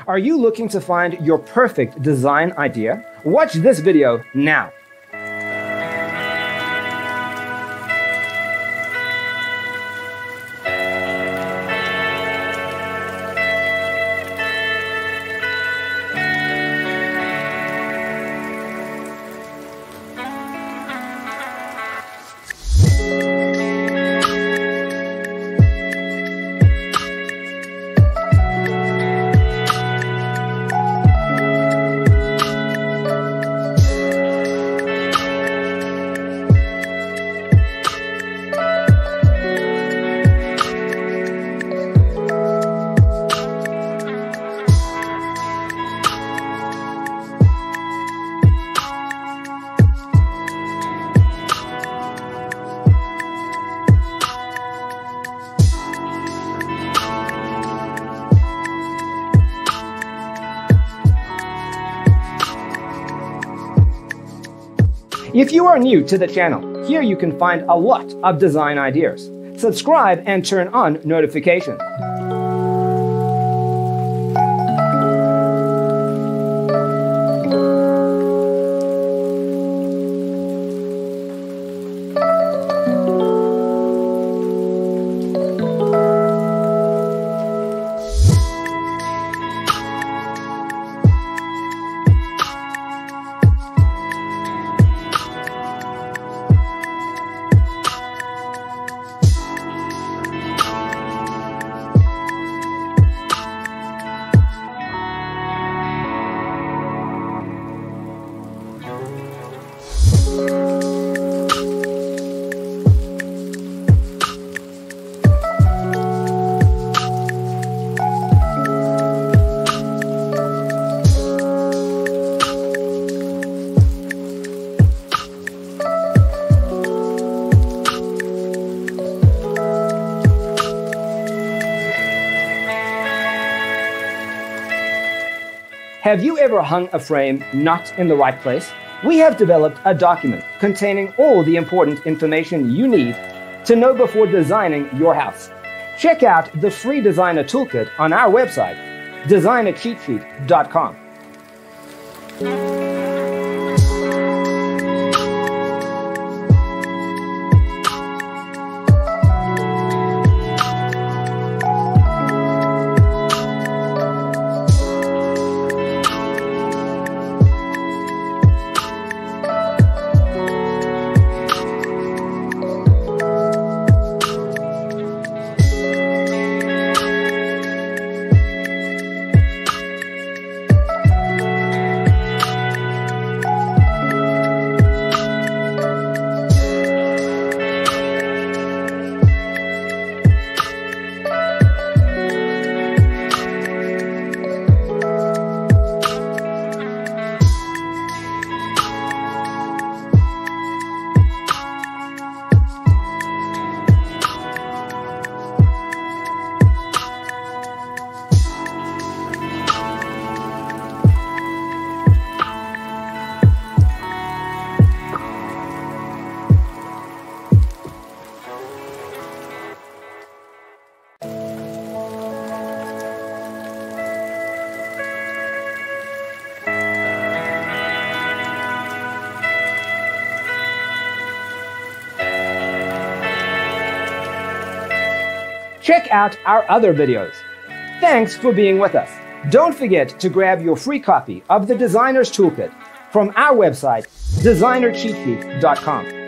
Are you looking to find your perfect design idea? Watch this video now. If you are new to the channel, here you can find a lot of design ideas. Subscribe and turn on notifications. Have you ever hung a frame not in the right place? We have developed a document containing all the important information you need to know before designing your house. Check out the free designer toolkit on our website, designercheatsheet.com. Check out our other videos. Thanks for being with us. Don't forget to grab your free copy of the Designer's Toolkit from our website, designercheatsheet.com.